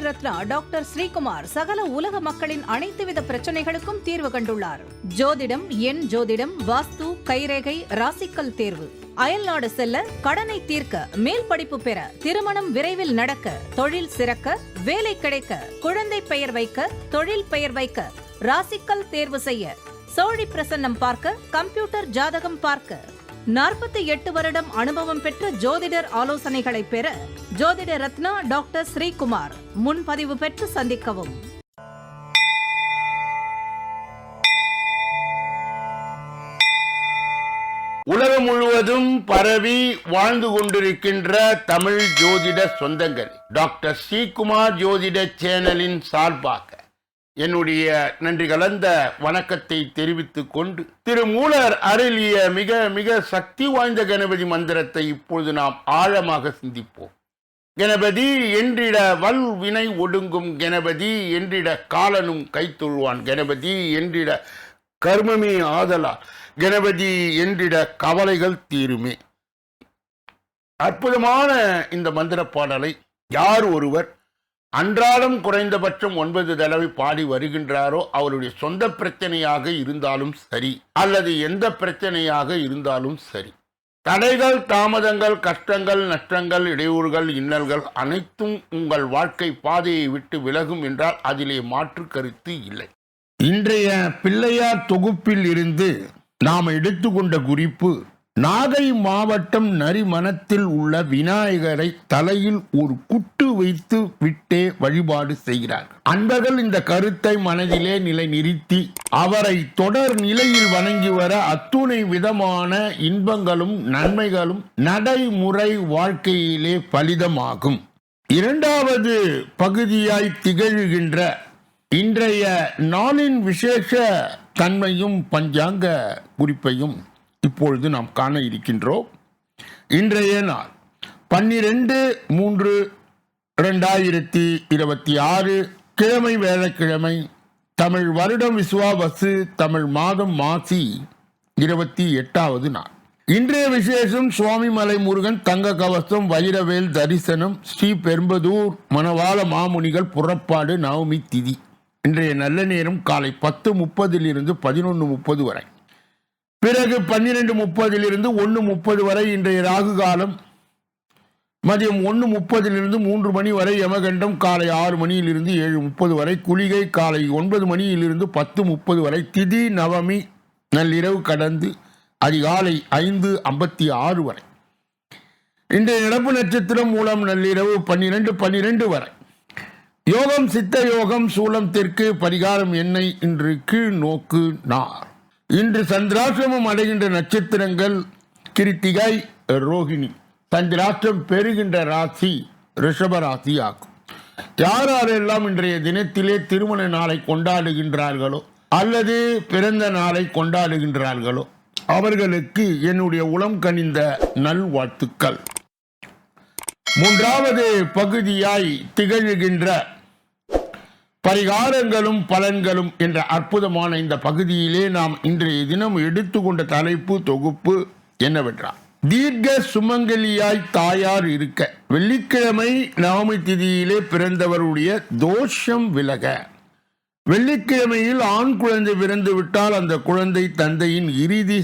Ratna doctor Sreekumar சகல உலக மக்களின் அனைத்து வித பிரச்சனைகளுக்கும் தீர்வு கண்டுள்ளார். ஜோதிடம், எண் ஜோதிடம், வாஸ்து, கைரேகை, ராசிக்கல் தேர்வு, அயல்நாடு செல்ல, கடனை தீர்க்க, மேல் படிப்பு பெற, திருமணம் விரைவில் நடக்க, தொழில் சிறக்க, வேலை கிடைக்க, குழந்தை பெயர் வைக்க, தொழில் பெயர் வைக்க, ராசிக்கல் தேர்வு செய்ய, சோழி பிரசன்னம் பார்க்க, கம்ப்யூட்டர் ஜாதகம் பார்க்க, 48 வருடம் அனுபவம் பெற்ற ஜோதிடர் ஆலோசனைகளை பெற ஜோதிட ரத்னா டாக்டர் ஸ்ரீகுமார். முன்பதிவு பெற்று சந்திக்கவும். உலகம் முழுவதும் பரவி வாழ்ந்து கொண்டிருக்கின்ற தமிழ் ஜோதிட சொந்தங்கள், டாக்டர் ஸ்ரீகுமார் ஜோதிட சேனலின் சார்பாக என்னுடைய நன்றி கலந்த வணக்கத்தை தெரிவித்துக் கொண்டு, திருமூலர் அருளிய மிக மிக சக்தி வாய்ந்த கணபதி மந்திரத்தை இப்பொழுது நாம் ஆழமாக சிந்திப்போம். கணபதி என்றிட வல் வினை ஒடுங்கும், கணபதி என்றிட காலனும் கைத்தொழுவான், கணபதி என்றிட கர்மமே ஆதலால், கணபதி என்றிட கவலைகள் தீருமே. அற்புதமான இந்த மந்திர பாடலை யார் ஒருவர் அன்றாடம் குறைந்தபட்சம் 9 தடவை பாடி வருகின்றாரோ, அவருடைய சொந்த பிரச்சனையாக இருந்தாலும் சரி, அல்லது எந்த பிரச்சனையாக இருந்தாலும் சரி, தடைகள், தாமதங்கள், கஷ்டங்கள், நஷ்டங்கள், இடையூறுகள், இன்னல்கள் அனைத்தும் உங்கள் வாழ்க்கை பாதையை விட்டு விலகும் என்றால் அதிலே மாற்று கருத்து இல்லை. இன்றைய பிள்ளையார் தொகுப்பில் இருந்து நாம் எடுத்துக்கொண்ட குறிப்பு, நாகை மாவட்டம் நரிமணத்தில் உள்ள விநாயகரை தலையில் ஒரு குட்டு வைத்து விட்டே வழிபாடு செய்கிறார். அன்பர்கள் இந்த கருத்தை மனதிலே நிலை நிறுத்தி அவரை தொடர் நிலையில் வணங்கி வர அத்துணை விதமான இன்பங்களும் நன்மைகளும் நடைமுறை வாழ்க்கையிலே பலிதமாகும். இரண்டாவது பகுதியாய் திகழ்கின்ற இன்றைய நாளின் விசேஷ தன்மையும் பஞ்சாங்க குறிப்பையும் இப்பொழுது நாம் காண இருக்கின்றோம். இன்றைய நாள் 12/3/2026 கிழமை வேளக்கிழமை, தமிழ் வருடம் விசுவாவசு, தமிழ் மாதம் மாசி 28வது நாள். இன்றைய விசேஷம் சுவாமிமலை முருகன் தங்க கவசம் வைரவேல் தரிசனம், ஸ்ரீ பெரும்பதூர் மணவாள மாமுனிகள் புறப்பாடு, நவமி திதி. இன்றைய நல்ல நேரம் காலை 10:30 11:30 வரை. பிறகு 12:30 1:30 வரை இன்றைய ராகு காலம். மதியம் 1:30 3 மணி வரை யமகண்டம். காலை 6 மணியிலிருந்து 7:30 வரை குளிகை. காலை 9 மணியிலிருந்து 10:30 வரை திதி. நவமி நள்ளிரவு கடந்து அதிகாலை 5:56 வரை. இன்றைய நடப்பு நட்சத்திரம் மூலம் நள்ளிரவு 12:12 வரை. யோகம் சித்த யோகம், சூலம் தெற்கு, பரிகாரம் எண்ணெய். இன்று கீழ் நோக்கு நார். இன்று சந்திராசிரமம் அடைகின்ற நட்சத்திரங்கள் கிருத்திகை, ரோகிணி. சந்திராஷ்டிரம் பெறுகின்ற ராசி ரிஷப ராசி ஆகும். யாரெல்லாம் இன்றைய தினத்திலே திருமண நாளை கொண்டாடுகின்றார்களோ அல்லது பிறந்த நாளை கொண்டாடுகின்றார்களோ அவர்களுக்கு என்னுடைய உளம் கனிந்த நல்வாழ்த்துக்கள். மூன்றாவது பகுதியாய் திகழ்கின்ற பரிகாரங்களும் பலன்களும் என்ற அற்புதமான இந்த பகுதியிலே நாம் இன்றைய தினம் எடுத்துக்கொண்ட தலைப்பு தொகுப்பு என்னவென்றால், தீர்க்க சுமங்கலியாய் தாயார் இருக்க வெள்ளிக்கிழமை நவமி திதியிலே பிறந்தவருடைய தோஷம் விலக. வெள்ளிக்கிழமையில் ஆண் குழந்தை பிறந்து விட்டால் அந்த குழந்தை தந்தையின் இறுதி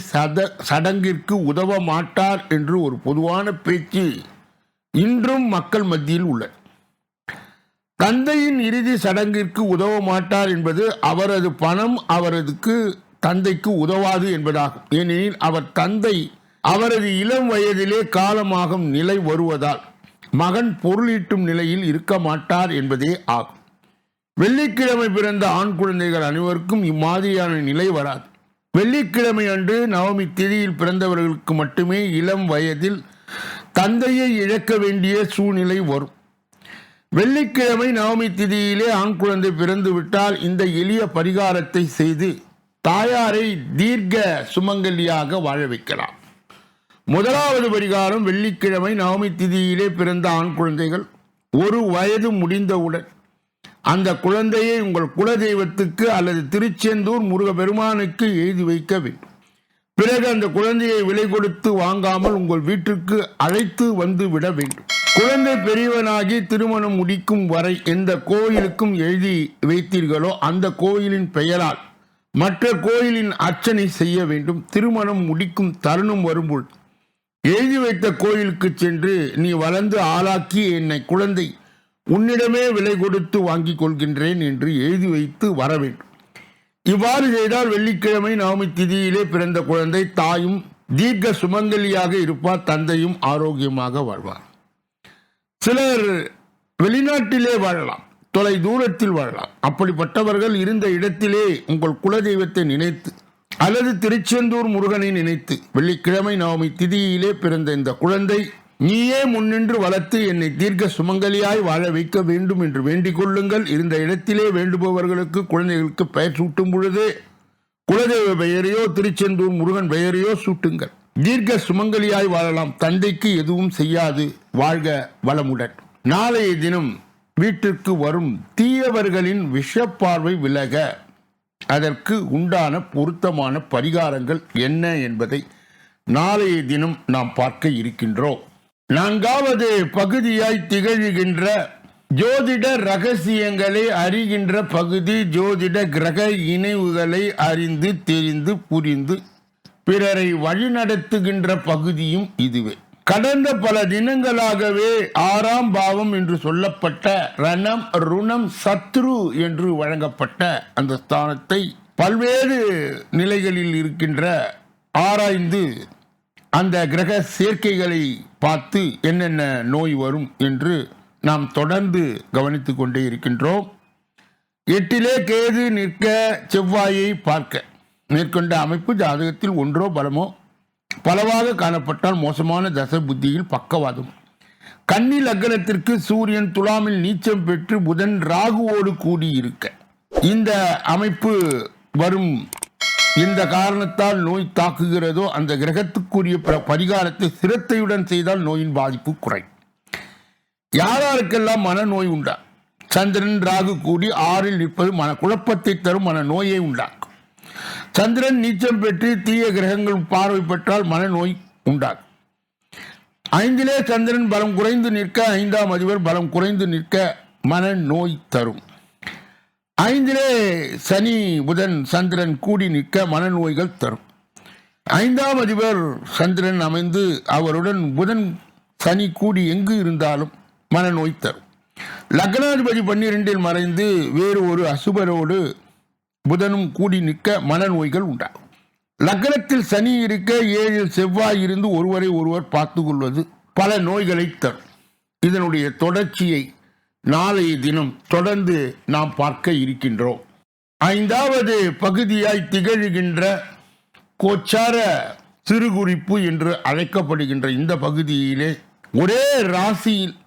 சடங்கிற்கு உதவ மாட்டார் என்று ஒரு பொதுவான பேச்சு இன்றும் மக்கள் மத்தியில் உள்ளது. தந்தையின் இறுதி சடங்கிற்கு உதவ மாட்டார் என்பது அவரது பணம் தந்தைக்கு உதவாது என்பதாகும். ஏனெனில் அவர் தந்தை அவரது இளம் வயதிலே காலமாகும் நிலை வருவதால் மகன் பொருளீட்டும் நிலையில் இருக்க மாட்டார் என்பதே ஆகும். வெள்ளிக்கிழமை பிறந்த ஆண் குழந்தைகள் அனைவருக்கும் இம்மாதிரியான நிலை வராது. வெள்ளிக்கிழமை அன்று நவமி திதியில் பிறந்தவர்களுக்கு மட்டுமே இளம் வயதில் தந்தையை இழக்க வேண்டிய சூழ்நிலை வரும். வெள்ளிக்கிழமை நவமி திதியிலே ஆண் குழந்தை பிறந்து விட்டால் இந்த எளிய பரிகாரத்தை செய்து தாயாரை தீர்க்க சுமங்கலியாக வாழ வைக்கலாம். முதலாவது பரிகாரம், வெள்ளிக்கிழமை நவமி திதியிலே பிறந்த ஆண் குழந்தைகள் 1 வயது முடிந்தவுடன் அந்த குழந்தையை உங்கள் குலதெய்வத்துக்கு அல்லது திருச்செந்தூர் முருகப்பெருமானுக்கு எழுதி வைக்க வேண்டும். பிறகு அந்த குழந்தையை விலை கொடுத்து வாங்காமல் உங்கள் வீட்டிற்கு அழைத்து வந்து விட வேண்டும். குழந்தை பெரியவனாகி திருமணம் முடிக்கும் வரை எந்த கோயிலுக்கும் எழுதி வைத்தீர்களோ அந்த கோயிலின் பெயரால் மற்ற கோயிலின் அர்ச்சனை செய்ய வேண்டும். திருமணம் முடிக்கும் தருணம் வரும்போது எழுதி வைத்த கோயிலுக்கு சென்று நீ வளர்ந்து ஆளாக்கி என்னை குழந்தை உன்னிடமே விலை கொடுத்து வாங்கிக் கொள்கின்றேன் என்று எழுதி வைத்து வர வேண்டும். இவ்வாறு செய்தால் வெள்ளிக்கிழமை நவமி திதியிலே பிறந்த குழந்தை தாயும் தீர்க்க சுமங்கலியாக இருப்பார், தந்தையும் ஆரோக்கியமாக வாழ்வார். சிலர் வெளிநாட்டிலே வாழலாம், தொலை தூரத்தில் வாழலாம். அப்படிப்பட்டவர்கள் இருந்த இடத்திலே உங்கள் குலதெய்வத்தை நினைத்து அல்லது திருச்செந்தூர் முருகனை நினைத்து வெள்ளிக்கிழமை நவமி திதியிலே பிறந்த இந்த குழந்தை நீயே முன்னின்று வளர்த்து என்னை தீர்க்க சுமங்கலியாய் வாழ வைக்க வேண்டும் என்று வேண்டிக் கொள்ளுங்கள். இருந்த இடத்திலே வேண்டுபவர்களுக்கு குழந்தைகளுக்கு பெயர் சூட்டும் பொழுது குலதெய்வ பெயரையோ திருச்செந்தூர் முருகன் பெயரையோ சூட்டுங்கள். தீர்க்க சுமங்கலியாய் வாழலாம். தந்தைக்கு எதுவும் செய்யாது. வாழ்க வளமுடன். நாளைய தினம் வீட்டிற்கு வரும் தீயவர்களின் விஷப்பார்வை விலக அதற்கு உண்டான பொருத்தமான பரிகாரங்கள் என்ன என்பதை நாளைய தினம் நாம் பார்க்க இருக்கின்றோம். 4வது பகுதியாய் திகழ்கின்ற ஜோதிட ரகசியங்களை அறிகின்ற பகுதி ஜோதிட கிரக இணைவுகளை அறிந்து தெரிந்து புரிந்து பிறரை வழிநடத்துகின்ற பகுதியும் இதுவே. கடந்த பல தினங்களாகவே 6ஆம் பாவம் என்று சொல்லப்பட்ட ரணம் ருணம் சத்ரு என்று வழங்கப்பட்ட அந்த ஸ்தானத்தை பல்வேறு நிலைகளில் இருக்கின்ற ஆராய்ந்து அந்த கிரக சேர்க்கைகளை பார்த்து என்னென்ன நோய் வரும் என்று நாம் தொடர்ந்து கவனித்துக் கொண்டே இருக்கின்றோம். 8லே கேது நிற்க செவ்வாயை பார்க்க மேற்கொண்ட அமைப்பு ஜாதகத்தில் ஒன்றோ பலமோ பலவாக காணப்பட்டால் மோசமான தசை புத்தியில் பக்கவாதம். கன்னி லக்னத்திற்கு சூரியன் துலாமில் நீச்சம் பெற்று புதன் ராகுவோடு கூடியிருக்க இந்த அமைப்பு வரும். இந்த காரணத்தால் நோய் தாக்குகிறதோ அந்த கிரகத்துக்குரிய பரிகாரத்தை சிரத்தையுடன் செய்தால் நோயின் பாதிப்பு குறையும். யாராருக்கெல்லாம் மனநோய் உண்டா? சந்திரன் ராகு கூடி 6ல் நிற்பது மன குழப்பத்தை தரும் மன நோயை உண்டாக்கும். சந்திரன் நீச்சம் பெற்று தீய கிரகங்கள் பார்வை பெற்றால் மனநோய் உண்டாகும். 5லே சந்திரன் பலம் குறைந்து நிற்க 5ஆம் அதிபர் பலம் குறைந்து நிற்க மனநோய் தரும். 5லே சனி புதன் சந்திரன் கூடி நிற்க மனநோய்கள் தரும். 5ஆம் அதிபர் சந்திரன் அமைந்து அவருடன் புதன் சனி கூடி எங்கு இருந்தாலும் மனநோய் தரும். லக்னாதிபதி 12ல் மறைந்து வேறு ஒரு அசுபரோடு புதனும் கூடி நிற்க மனநோய்கள் உண்டாகும். லக்னத்தில் சனி இருக்க 7ல் செவ்வாய் இருந்து ஒருவரை ஒருவர் பார்த்து கொள்வது பல நோய்களை தரும். இதனுடைய தொடர்ச்சியை நாளைய தினம் தொடர்ந்து நாம் பார்க்க இருக்கின்றோம். 5வது பகுதியாய் திகழ்கின்ற கோச்சார சிறுகுறிப்பு என்று அழைக்கப்படுகின்ற இந்த பகுதியிலே ஒரே ராசியில்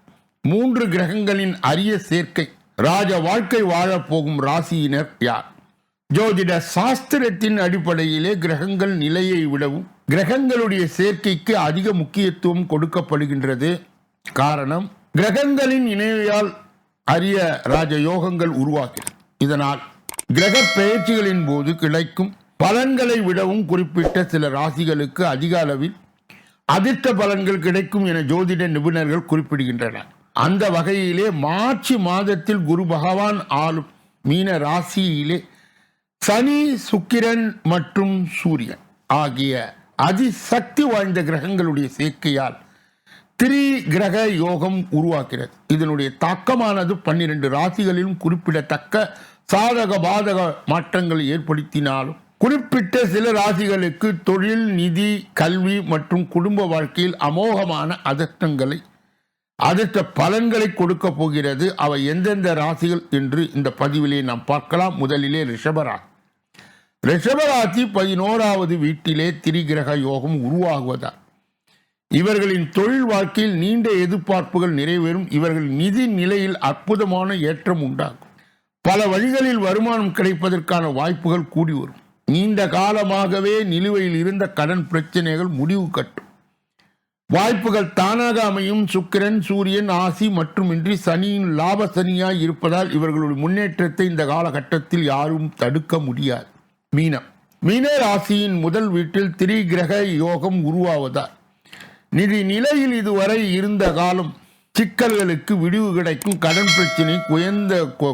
3 கிரகங்களின் அரிய சேர்க்கை. ராஜ வாழ்க்கை வாழப்போகும் ராசியினர் யார்? ஜோதிட சாஸ்திரத்தின் அடிப்படையிலே கிரகங்கள் நிலையை விடவும் கிரகங்களுடைய சேர்க்கைக்கு அதிக முக்கியத்துவம் கொடுக்கப்படுகின்றது. காரணம், கிரகங்களின் இணைவையால் அரிய ராஜயோகங்கள் உருவாகிறது. இதனால் கிரக பெயர்ச்சிகளின் போது கிடைக்கும் பலன்களை விடவும் குறிப்பிட்ட சில ராசிகளுக்கு அதிக அளவில் அதிர்ஷ்ட பலன்கள் கிடைக்கும் என ஜோதிட நிபுணர்கள் குறிப்பிடுகின்றனர். அந்த வகையிலே மார்ச் மாதத்தில் குரு பகவான் ஆளும் மீன ராசியிலே சனி சுக்கிரன் மற்றும் சூரியன் ஆகிய அதிசக்தி வாய்ந்த கிரகங்களுடைய சேர்க்கையால் திரி கிரக யோகம் உருவாக்கிறது. இதனுடைய தாக்கமானது 12 ராசிகளிலும் குறிப்பிடத்தக்க சாதக பாதக மாற்றங்களை ஏற்படுத்தினாலும் குறிப்பிட்ட சில ராசிகளுக்கு தொழில், நிதி, கல்வி மற்றும் குடும்ப வாழ்க்கையில் அமோகமான அதிர்ஷ்ட பலன்களை கொடுக்க போகிறது. அவை எந்தெந்த ராசிகள் என்று இந்த பதிவிலே நாம் பார்க்கலாம். முதலிலே ரிஷபராசி. ரிஷபராசி 11வது வீட்டிலே திரிகிரக யோகம் உருவாகுவதால் இவர்களின் தொழில் வாழ்க்கையில் நீண்ட எதிர்பார்ப்புகள் நிறைவேறும். இவர்கள் நிதி நிலையில் அற்புதமான ஏற்றம் உண்டாகும். பல வழிகளில் வருமானம் கிடைப்பதற்கான வாய்ப்புகள் கூடி வரும். நீண்ட காலமாகவே நிலுவையில் இருந்த கடன் பிரச்சனைகள் முடிவு கட்டும். வாய்ப்புகள் தானாக அமையும். சுக்கிரன் சூரியன் ஆசி மட்டுமின்றி சனியின் லாப சனியாய் இருப்பதால் இவர்களுடைய முன்னேற்றத்தை இந்த காலகட்டத்தில் யாரும் தடுக்க முடியாது. மீன ராசியின் முதல் வீட்டில் திரிகிரக யோகம் உருவாவதால் நிதி நிலையில் இதுவரை இருந்த காலம் சிக்கல்களுக்கு விடிவு கிடைக்கும். கடன் பிரச்சனை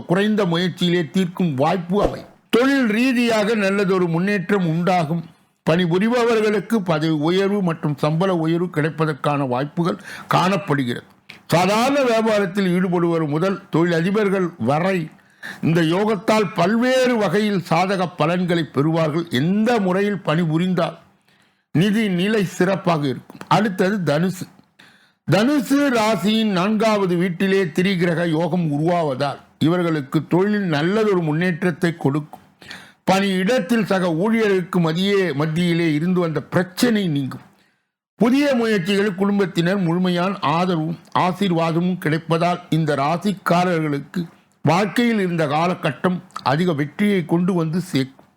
குறைந்த முயற்சியிலே தீர்க்கும் வாய்ப்பு அமையும். தொழில் ரீதியாக நல்லதொரு முன்னேற்றம் உண்டாகும். பணிபுரிபவர்களுக்கு பதவி உயர்வு மற்றும் சம்பள உயர்வு கிடைப்பதற்கான வாய்ப்புகள் காணப்படுகிறது. சாதாரண வியாபாரத்தில் ஈடுபடுவர் முதல் தொழிலதிபர்கள் வரை இந்த யோகத்தால் பல்வேறு வகையில் சாதக பலன்களை பெறுவார்கள். எந்த முறையில் பணிபுரிந்தால் நிதி நிலை சிறப்பாக இருக்கும். அடுத்தது தனுசு. தனுசு ராசியின் 4வது வீட்டிலே திரிகிரக யோகம் உருவாவதால் இவர்களுக்கு தொழிலில் நல்லதொரு முன்னேற்றத்தை கொடுக்கும். பணி இடத்தில் சக ஊழியர்களுக்கு மத்தியிலே இருந்து வந்த பிரச்சனை நீங்கும். புதிய முயற்சிகளில் குடும்பத்தினர் முழுமையான ஆதரவும் ஆசீர்வாதமும் கிடைப்பதால் இந்த ராசிக்காரர்களுக்கு வாழ்க்கையில் இருந்த காலகட்டம் அதிக வெற்றியை கொண்டு வந்து சேர்க்கும்.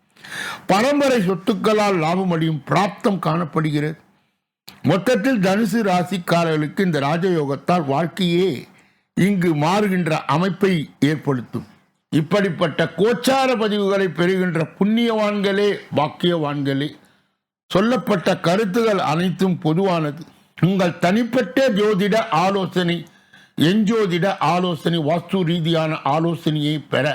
பரம்பரை சொத்துக்களால் லாபம் அடையும் பிராப்தம் காணப்படுகிறது. மொத்தத்தில் தனுசு ராசிக்காரர்களுக்கு இந்த ராஜயோகத்தால் வாழ்க்கையே இங்கு மாறுகின்ற அமைப்பை ஏற்படுத்தும். இப்படிப்பட்ட கோச்சார பதிவுகளை பெறுகின்ற புண்ணியவான்களே பாக்கியவான்களே. சொல்லப்பட்ட கருத்துகள் அனைத்தும் பொதுவானது. உங்கள் தனிப்பட்ட ஜோதிட ஆலோசனை, எஞ்சோதிட ஆலோசனை, வாஸ்து ரீதியான ஆலோசனையை பெற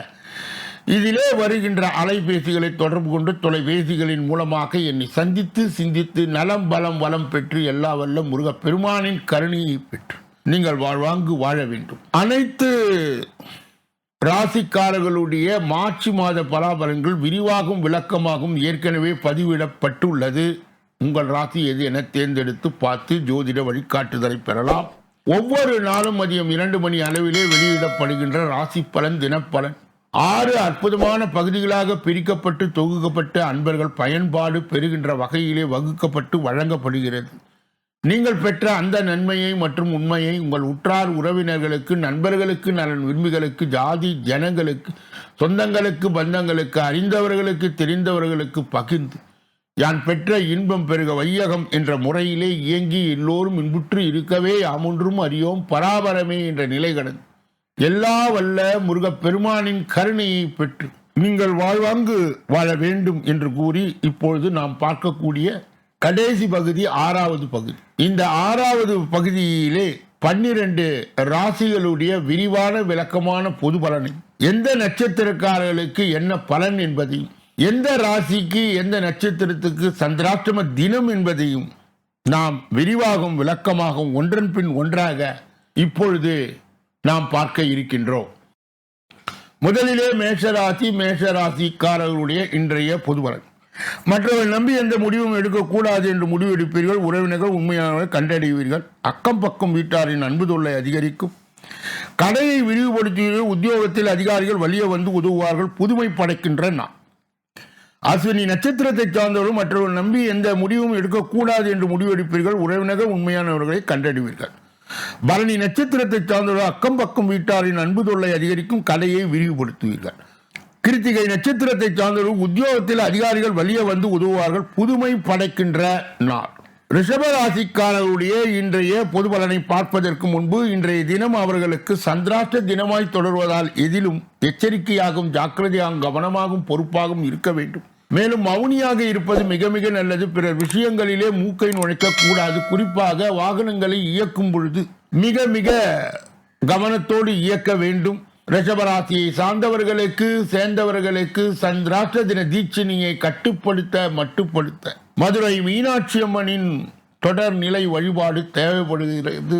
இதிலே வருகின்ற அலைபேசிகளை தொடர்பு கொண்டு தொலைபேசிகளின் மூலமாக என்னை சந்தித்து சிந்தித்து நலம் பலம் வளம் பெற்று எல்லா வல்ல முருகப்பெருமானின் கருணையை பெற்று நீங்கள் வாழ்வாங்கு வாழ வேண்டும். அனைத்து ராசிக்காரர்களுடைய மார்ச் மாத பலாபலன்கள் விரிவாகவும் விளக்கமாகவும் ஏற்கனவே பதிவிடப்பட்டுள்ளது. உங்கள் ராசி எது என தேர்ந்தெடுத்து பார்த்து ஜோதிட வழிகாட்டுதலை பெறலாம். ஒவ்வொரு நாளும் மதியம் 2 மணி அளவிலே வெளியிடப்படுகின்ற ராசி பலன், தினப்பலன் 6 அற்புதமான பகுதிகளாக பிரிக்கப்பட்டு தொகுக்கப்பட்டு அன்பர்கள் பயன்பாடு பெறுகின்ற வகையிலே வகுக்கப்பட்டு வழங்கப்படுகிறது. நீங்கள் பெற்ற அந்த நன்மையை மற்றும் உண்மையை உங்கள் உற்றார் உறவினர்களுக்கு, நண்பர்களுக்கு, நலன் விரும்பிகளுக்கு, ஜாதி ஜனங்களுக்கு, சொந்தங்களுக்கு, பந்தங்களுக்கு, அறிந்தவர்களுக்கு, தெரிந்தவர்களுக்கு பகிர்ந்து யான் பெற்ற இன்பம் பெருக வையகம் என்ற முறையிலே இயங்கி எல்லோரும் இன்புற்று இருக்கவே யாமொன்றும் அறியோம் பராபரமே என்ற நிலை கடந்து எல்லா வல்ல முருகப்பெருமானின் கருணையை பெற்று நீங்கள் வாழ்வாங்கு வாழ வேண்டும் என்று கூறி இப்பொழுது நாம் பார்க்கக்கூடிய கடைசி பகுதி 6வது பகுதி. இந்த 6வது பகுதியிலே 12 ராசிகளுடைய விரிவான விளக்கமான பொது பலனை, எந்த நட்சத்திரக்காரர்களுக்கு என்ன பலன் என்பதையும், எந்த ராசிக்கு எந்த நட்சத்திரத்துக்கு சந்திராஷ்டம தினம் என்பதையும் நாம் விரிவாகவும் விளக்கமாகவும் ஒன்றன் பின் ஒன்றாக இப்பொழுது நாம் பார்க்க இருக்கின்றோம். முதலிலே மேஷராசிக்காரர்களுடைய இன்றைய பொதுபலன். மற்றவர்கள் நம்பி எந்த முடிவும் எடுக்கக்கூடாது என்று முடிவெடுப்பீர்கள். உறவினர்கள் உண்மையானவர்களை கண்டறிவீர்கள். அக்கம் பக்கம் வீட்டாரின் அன்பு தொல்லை அதிகரிக்கும். கடையை விரிவுபடுத்துவீர்கள். உத்தியோகத்தில் அதிகாரிகள் வலிய வந்து உதவுவார்கள். புதுமை படைக்கின்ற நாள். அஸ்வினி நட்சத்திரத்தை சார்ந்தவர்கள் மற்றவர்கள் நம்பி எந்த முடிவும் எடுக்கக்கூடாது என்று முடிவெடுப்பீர்கள். உறவினர்கள் உண்மையானவர்களை கண்டறிவீர்கள். பரணி நட்சத்திரத்தை சார்ந்தவர்கள் அக்கம் பக்கம் வீட்டாரின் அன்பு தொல்லை அதிகரிக்கும். கடையை விரிவுபடுத்துவீர்கள். கிருத்திகை நட்சத்திரத்தை சார்ந்தவர்கள் உத்தியோகத்தில் அதிகாரிகள் வலிய வந்து உதவுவார்கள். புதுமை படைக்கின்ற நாள். ரிஷபராசிக்காரர்களுடைய இன்றைய பொது பலனை பார்ப்பதற்கு முன்பு இன்றைய தினம் அவர்களுக்கு சந்திராஷ்ட தினமாய் தொடர்வதால் எதிலும் எச்சரிக்கையாகவும் ஜாக்கிரதையாகவும் கவனமாகவும் பொறுப்பாகவும் இருக்க வேண்டும். மேலும் மௌனியாக இருப்பது மிக மிக நல்லது. பிறர் விஷயங்களிலே மூக்கை நுழைக்க கூடாது. குறிப்பாக வாகனங்களை இயக்கும் பொழுது மிக மிக கவனத்தோடு இயக்க வேண்டும். ரிஷபராசியை சார்ந்தவர்களுக்கு சேர்ந்தவர்களுக்கு சந்திராஷ்ட தின தீட்சணியை மட்டுப்படுத்த மதுரை மீனாட்சி அம்மனின் தொடர் நிலை வழிபாடு தேவைப்படுகிறது.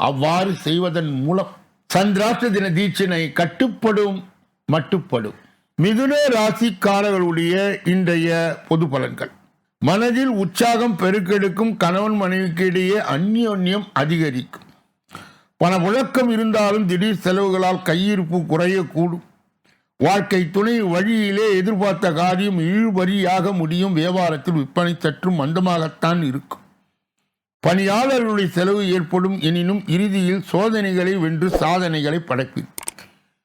அவ்வாறு செய்வதன் மூலம் சந்திராஷ்ட தின தீட்சணை மட்டுப்படும். மிதுன ராசிக்காரர்களுடைய இன்றைய பொது பலன்கள். மனதில் உற்சாகம் பெருக்கெடுக்கும். கணவன் மனைவிக்கு இடையே அந்யோன்யம் அதிகரிக்கும். பணப்புழக்கம் இருந்தாலும் திடீர் செலவுகளால் கையிருப்பு குறையக்கூடும். வாழ்க்கை துணை வழியிலே எதிர்பார்த்த காரியம் இழுபறியாக முடியும். வியாபாரத்தில் விற்பனை சற்று மந்தமாகத்தான் இருக்கும். பணியாளர்களுடைய செலவு ஏற்படும். எனினும் இறுதியில் சோதனைகளை வென்று சாதனைகளை படைப்பீர்.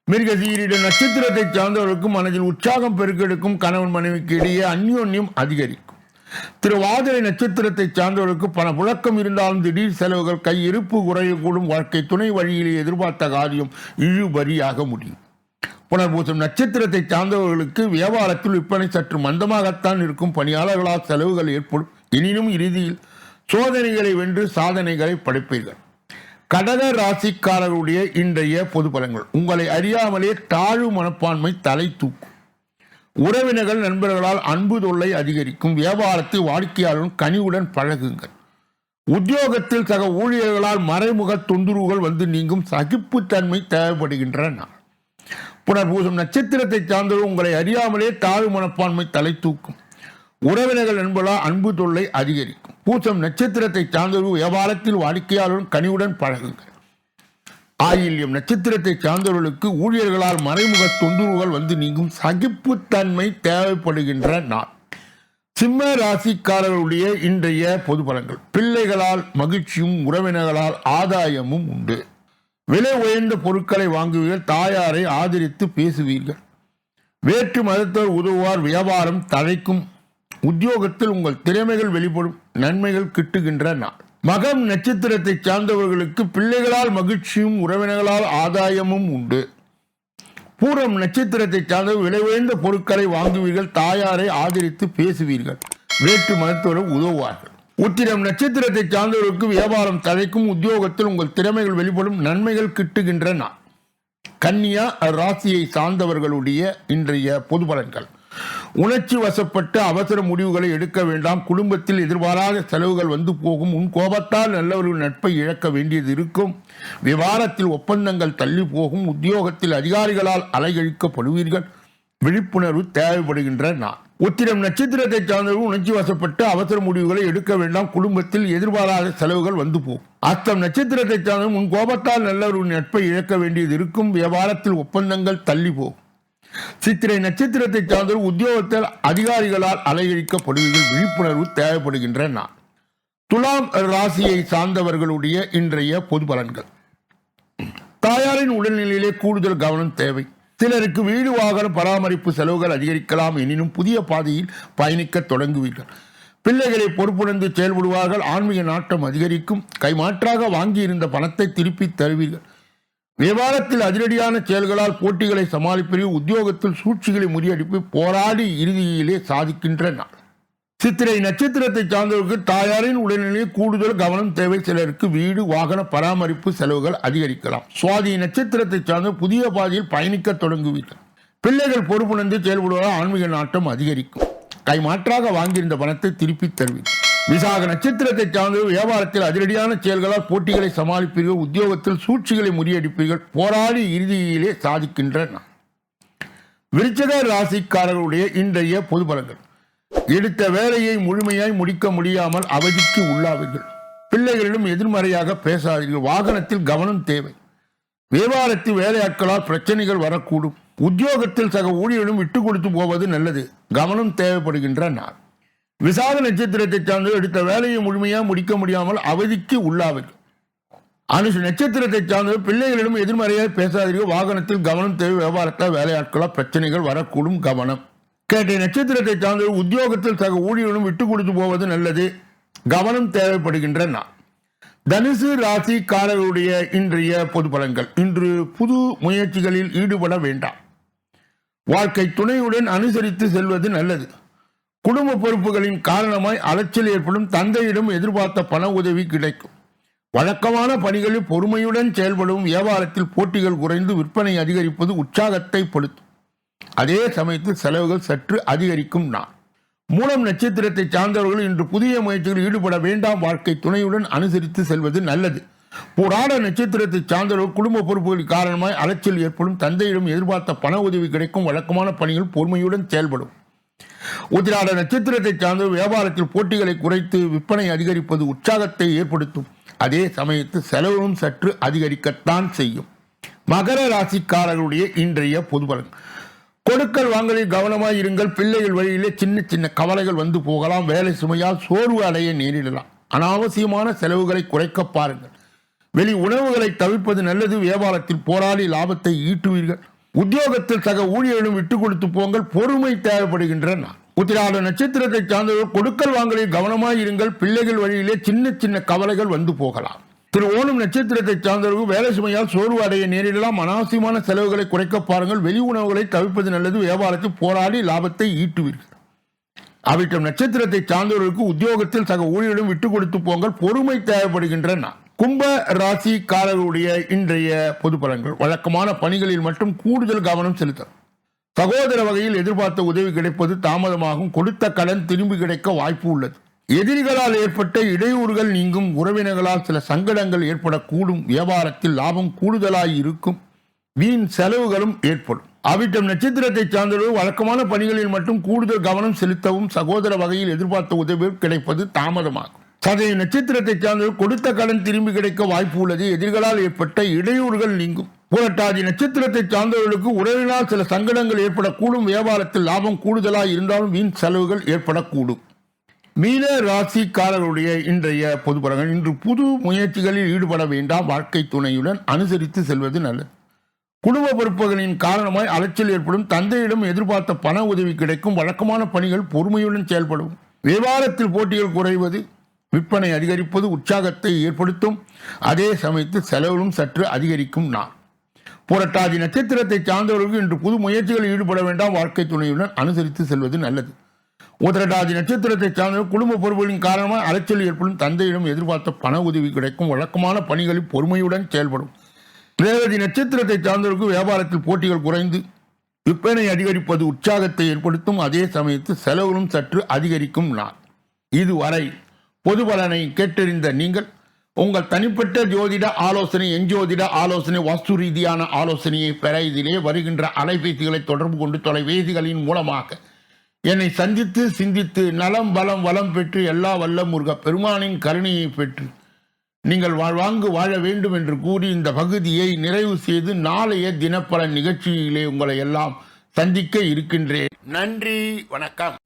மிருகசீரிட நட்சத்திரத்தை சார்ந்தவர்களுக்கு மனதில் உற்சாகம் பெருக்கெடுக்கும். கணவன் மனைவிக்கு இடையே அந்யோன்யம் அதிகரிக்கும். திருவாதிரை நட்சத்திரத்தை சார்ந்தவர்களுக்கு பணப்புழக்கம் இருந்தாலும் திடீர் செலவுகள் கையிருப்பு குறையக்கூடும். வாழ்க்கை துணை வழியிலே எதிர்பார்த்த காரியம் இழுபறியாக முடியும். புனர்பூசம் நட்சத்திரத்தை சார்ந்தவர்களுக்கு வியாபாரத்தில் விற்பனை சற்று மந்தமாகத்தான் இருக்கும். பணியாளர்களால் செலவுகள் ஏற்படும். எனினும் இறுதியில் சோதனைகளை வென்று சாதனைகளை படைப்பீர்கள். கடக ராசிக்காரர்களுடைய இன்றைய பொது பலன்கள். உங்களை அறியாமலே தாழ்வு மனப்பான்மை தலை தூக்கும். உறவினர்கள் நண்பர்களால் அன்பு தொல்லை அதிகரிக்கும். வியாபாரத்தில் வாடிக்கையாளரும் கனிவுடன் பழகுங்கள். உத்தியோகத்தில் சக ஊழியர்களால் மறைமுக தொந்தரவுகள் வந்து நீங்கும். சகிப்புத்தன்மை தேவைப்படுகின்றன. புனர்பூசம் நட்சத்திரத்தை சார்ந்தவர்கள் உங்களை அறியாமலே தாழ்வு மனப்பான்மை தலை தூக்கும். உறவினர்கள் நண்பர்களால் அன்பு தொல்லை அதிகரிக்கும். பூசம் நட்சத்திரத்தை சார்ந்தவர்கள் வியாபாரத்தில் வாடிக்கையாளரும் கனிவுடன் பழகுங்கள். ஆயில்யம் நட்சத்திரத்தை சார்ந்தவர்களுக்கு ஊழியர்களால் மறைமுக தொந்தரவுகள் வந்து நீங்கும். சகிப்புத்தன்மை தேவைப்படுகின்ற நாள். சிம்ம ராசிக்காரர்களுடைய இன்றைய பொது பலன்கள். பிள்ளைகளால் மகிழ்ச்சியும் உறவினர்களால் ஆதாயமும் உண்டு. விலை உயர்ந்த பொருட்களை வாங்குவீர்கள். தாயாரை ஆதரித்து பேசுவீர்கள். வேற்று மதத்தவர் உதவுவார். வியாபாரம் தழைக்கும். உத்தியோகத்தில் உங்கள் திறமைகள் வெளிப்படும். நன்மைகள் கிட்டுகின்ற நாள். மகம் நட்சத்திரத்தை சார்ந்தவர்களுக்கு பிள்ளைகளால் மகிழ்ச்சியும் உறவினர்களால் ஆதாயமும் உண்டு. பூரம் நட்சத்திரத்தை சார்ந்தவர் விலை உயர்ந்த பொருட்களை வாங்குவீர்கள். தாயாரை ஆதரித்து பேசுவீர்கள். வேற்று மதத்தோரும் உதவுவார்கள். உத்திரம் நட்சத்திரத்தை சார்ந்தவர்களுக்கு வியாபாரம் தழைக்கும். உத்தியோகத்தில் உங்கள் திறமைகள் வெளிப்படும். நன்மைகள் கிட்டுகின்ற நாள். கன்னியா ராசியை சார்ந்தவர்களுடைய இன்றைய பொது பலன்கள். உணர்ச்சி வசப்பட்டு அவசர முடிவுகளை எடுக்க வேண்டாம். குடும்பத்தில் எதிர்பாராத செலவுகள் வந்து போகும். உன் கோபத்தால் நல்லவர்கள் நட்பை இழக்க வேண்டியது இருக்கும். விவாதத்தில் ஒப்பந்தங்கள் தள்ளி போகும். உத்தியோகத்தில் அதிகாரிகளால் அலைகழிக்கப்படுவீர்கள். விழிப்புணர்வு தேவைப்படுகின்ற நாள். உத்திரம் நட்சத்திரத்தை சார்ந்தவர்கள் உணர்ச்சி வசப்பட்டு அவசர முடிவுகளை எடுக்க வேண்டாம். குடும்பத்தில் எதிர்பாராத செலவுகள் வந்து போகும். அஸ்தம் நட்சத்திரத்தை சார்ந்தவர்கள் உன் கோபத்தால் நல்லவர்கள் நட்பை இழக்க வேண்டியது இருக்கும். வியாபாரத்தில் ஒப்பந்தங்கள் தள்ளி போகும். சித்திரை நட்சத்திரத்தை சார்ந்த உத்தியோகத்தில் அதிகாரிகளால் அலையழிக்கப்படுவதில் விழிப்புணர்வு தேவைப்படுகின்ற நாள். துலாம் ராசியை சார்ந்தவர்களுடைய இன்றைய பொது பலன்கள். தாயாரின் உடல்நிலையிலே கூடுதல் கவனம் தேவை. சிலருக்கு வீடு வாகன பராமரிப்பு செலவுகள் அதிகரிக்கலாம். எனினும் புதிய பாதையில் பயணிக்க தொடங்குவீர்கள். பிள்ளைகளை பொறுப்புணர்ந்து செயல்படுவார்கள். ஆன்மீக நாட்டம் அதிகரிக்கும். கைமாற்றாக வாங்கியிருந்த பணத்தை திருப்பி தருவீர்கள். வியாபாரத்தில் அதிரடியான செயல்களால் போட்டிகளை சமாளிப்பீர்கள். உத்தியோகத்தில் சூழ்ச்சிகளை முறியடிப்பு போராடி இறுதியிலே சாதிக்கின்ற நாள். சித்திரை நட்சத்திரத்தை சார்ந்தவர்களுக்கு தாயாரின் உடல்நிலையில் கூடுதல் கவனம் தேவை. சிலருக்கு வீடு வாகன பராமரிப்பு செலவுகள் அதிகரிக்கலாம். சுவாதி நட்சத்திரத்தை சார்ந்த புதிய பாதையில் பயணிக்க தொடங்குவீர்கள். பிள்ளைகள் பொறுப்புணர்ந்து செயல்படுவதால் ஆன்மீக நாட்டம் அதிகரிக்கும். கைமாற்றாக வாங்கியிருந்த பணத்தை திருப்பி தருவீர்கள். விசாக நட்சத்திரத்தை சார்ந்த வியாபாரத்தில் அதிரடியான செயல்களால் போட்டிகளை சமாளிப்பீர்கள். உத்தியோகத்தில் சூழ்ச்சிகளை முறியடிப்பீர்கள். போராடி இறுதியிலே சாதிக்கின்ற நாள். விருச்சிக ராசிக்காரர்களுடைய இன்றைய பொது பலன்கள். எடுத்த வேலையை முழுமையாய் முடிக்க முடியாமல் அவதிக்கு உள்ளாவீர்கள். பிள்ளைகளிடம் எதிர்மறையாக பேசாதீர்கள். வாகனத்தில் கவனம் தேவை. வியாபாரத்தில் வேலையாட்களால் பிரச்சனைகள் வரக்கூடும். உத்தியோகத்தில் சக ஊழியர்களும் விட்டு கொடுத்து போவது நல்லது. கவனம் தேவைப்படுகின்ற நாள். விசாக நட்சத்திரத்தை சார்ந்து எடுத்த வேலையை முழுமையாக முடிக்க முடியாமல் அவதிக்கு உள்ளாவீர்கள். அனுஷ நட்சத்திரத்தை சார்ந்த பிள்ளைகளிடம் எதிர்மறையாக பேசாதீர்கள். வாகனத்தில் கவனம் தேவை. வியாபாரத்தால் வேலையாட்களால் பிரச்சனைகள் வரக்கூடும். கவனம். கேட்டை நட்சத்திரத்தை சார்ந்த உத்தியோகத்தில் சக ஊழியர்களும் விட்டு கொடுத்து போவது நல்லது. கவனம் தேவைப்படுகின்ற நாள். தனுசு ராசிக்காரர்களுடைய இன்றைய பொது பலன்கள். இன்று புது முயற்சிகளில் ஈடுபட வேண்டாம். வாழ்க்கை துணையுடன் அனுசரித்து செல்வது நல்லது. குடும்ப பொறுப்புகளின் காரணமாய் அலைச்சல் ஏற்படும். தந்தையிடம் எதிர்பார்த்த பண உதவி கிடைக்கும். வழக்கமான பணிகளில் பொறுமையுடன் செயல்படும். வியாபாரத்தில் போட்டிகள் குறைந்து விற்பனை அதிகரிப்பது உற்சாகத்தை படுத்தும். அதே சமயத்தில் செலவுகள் சற்று அதிகரிக்கும் நாள். மூலம் நட்சத்திரத்தை சார்ந்தவர்கள் இன்று புதிய முயற்சிகளில் ஈடுபட வேண்டாம். வாழ்க்கை துணையுடன் அனுசரித்து செல்வது நல்லது. போராட நட்சத்திரத்தை சார்ந்தவர்கள் குடும்ப பொறுப்புகளின் காரணமாய் அலைச்சல் ஏற்படும். தந்தையிடம் எதிர்பார்த்த பண உதவி கிடைக்கும். வழக்கமான பணிகள் பொறுமையுடன் செயல்படும். உத்திராட நட்சத்திரத்தை சார்ந்த வியாபாரத்தில் போட்டிகளை குறைத்து விற்பனை அதிகரிப்பது உற்சாகத்தை ஏற்படுத்தும். அதே சமயத்தில் செலவும் சற்று அதிகரிக்கத்தான் செய்யும். மகர ராசிக்காரர்களுடைய இன்றைய பொது பலன். கொடுக்கல் வாங்கலில் கவனமாய் இருங்கள். பிள்ளைகள் வழியிலே சின்ன சின்ன கவலைகள் வந்து போகலாம். வேலை சுமையால் சோர்வு அடைய நேரிடலாம். அனாவசியமான செலவுகளை குறைக்க பாருங்கள். வெளி உணவுகளை தவிர்ப்பது நல்லது. வியாபாரத்தில் போராடி லாபத்தை ஈட்டுவீர்கள். உத்தியோகத்தில் சக ஊழியர்களும் விட்டுக் கொடுத்து போங்கள். பொறுமை தேவைப்படுகின்றன. உத்திராட நட்சத்திரத்தை சார்ந்தவர்கள் கொடுக்கல் வாங்கலில் கவனமாய் இருங்கள். பிள்ளைகள் வழியிலே சின்ன சின்ன கவலைகள் வந்து போகலாம். திரு ஓணம் நட்சத்திரத்தை சார்ந்தவர்கள் வேலை சுமையால் சோர்வு அடைய நேரிடலாம். அனாவசியமான செலவுகளை குறைக்க பாருங்கள். வெளி உணவுகளை தவிர்ப்பது நல்லது. வியாபாரத்தில் போராடி லாபத்தை ஈட்டுவீர்கள். அவிட்டம் நட்சத்திரத்தை சார்ந்தவர்களுக்கு உத்தியோகத்தில் சக ஊழியர்களும் விட்டுக் கொடுத்து போங்கள். பொறுமை தேவைப்படுகின்றன. கும்ப ராசிக்காரர்களுடைய இன்றைய பொது பலன்கள். வழக்கமான பணிகளில் மட்டும் கூடுதல் கவனம் செலுத்தவும். சகோதர வகையில் எதிர்பார்த்த உதவி கிடைப்பது தாமதமாகும். கொடுத்த கடன் திரும்பி கிடைக்க வாய்ப்பு உள்ளது. எதிரிகளால் ஏற்பட்ட இடையூறுகள் நீங்கும். உறவினர்களால் சில சங்கடங்கள் ஏற்படக்கூடும். வியாபாரத்தில் லாபம் கூடுதலாய் இருக்கும். வீண் செலவுகளும் ஏற்படும். அவிட்டம் நட்சத்திரத்தை சார்ந்தவர்கள் வழக்கமான பணிகளில் மட்டும் கூடுதல் கவனம் செலுத்தவும். சகோதர வகையில் எதிர்பார்த்த உதவி கிடைப்பது தாமதமாகும். சதய நட்சத்திரத்தை சார்ந்தவர்கள் கொடுத்த கடன் திரும்பி கிடைக்க வாய்ப்பு உள்ளது. எதிரிகளால் ஏற்பட்ட இடையூறுகள் நீங்கும். புரட்டாதி நட்சத்திரத்தை சார்ந்தவர்களுக்கு உறவினால் சில சங்கடங்கள் ஏற்படக்கூடும். வியாபாரத்தில் லாபம் கூடுதலாக இருந்தாலும் வீண் செலவுகள் ஏற்படக்கூடும். மீன ராசிக்காரர்களுடைய இன்றைய பொது பலன்கள். இன்று புது முயற்சிகளில் ஈடுபட வேண்டாம். வாழ்க்கை துணையுடன் அனுசரித்து செல்வது நல்லது. குடும்ப பொறுப்புகளின் காரணமாய் அலைச்சல் ஏற்படும். தந்தையிடம் எதிர்பார்த்த பண உதவி கிடைக்கும். வழக்கமான பணிகள் பொறுமையுடன் செயல்படும். வியாபாரத்தில் போட்டிகள் குறைவது, விற்பனை அதிகரிப்பது உற்சாகத்தை ஏற்படுத்தும். அதே சமயத்தில் செலவிலும் சற்று அதிகரிக்கும் நாள். புரட்டாதி நட்சத்திரத்தை சார்ந்தவர்களுக்கு இன்று புது முயற்சிகளில் ஈடுபட வேண்டாம். வாழ்க்கை துணையுடன் அனுசரித்து செல்வது நல்லது. உத்திரட்டாதி நட்சத்திரத்தை சார்ந்த குடும்ப பொறுப்புகளின் காரணமாக அலைச்சல் ஏற்படும். தந்தையிடம் எதிர்பார்த்த பண உதவி கிடைக்கும். வழக்கமான பணிகளில் பொறுமையுடன் செயல்படும். ரேவதி நட்சத்திரத்தை சார்ந்தவர்களுக்கு வியாபாரத்தில் போட்டிகள் குறைந்து விற்பனை அதிகரிப்பது உற்சாகத்தை ஏற்படுத்தும். அதே சமயத்தில் செலவுகளும் சற்று அதிகரிக்கும் நாள். இதுவரை பொது பலனை கேட்டறிந்த நீங்கள் உங்கள் தனிப்பட்ட ஜோதிட ஆலோசனை, எஞ்சோதிட ஆலோசனை, வாஸ்து ரீதியான ஆலோசனையை பெற இதிலே வருகின்ற அலைபேசிகளை தொடர்பு கொண்டு தொலைபேசிகளின் மூலமாக என்னை சந்தித்து சிந்தித்து நலம் பலம் வளம் பெற்று எல்லா வல்ல முருக பெருமானின் கருணையை பெற்று நீங்கள் வாழ்வாங்கு வாழ வேண்டும் என்று கூறி இந்த பகுதியை நிறைவு செய்து நாளைய தினப்பலன் நிகழ்ச்சியிலே உங்களை எல்லாம் சந்திக்க இருக்கின்றேன். நன்றி, வணக்கம்.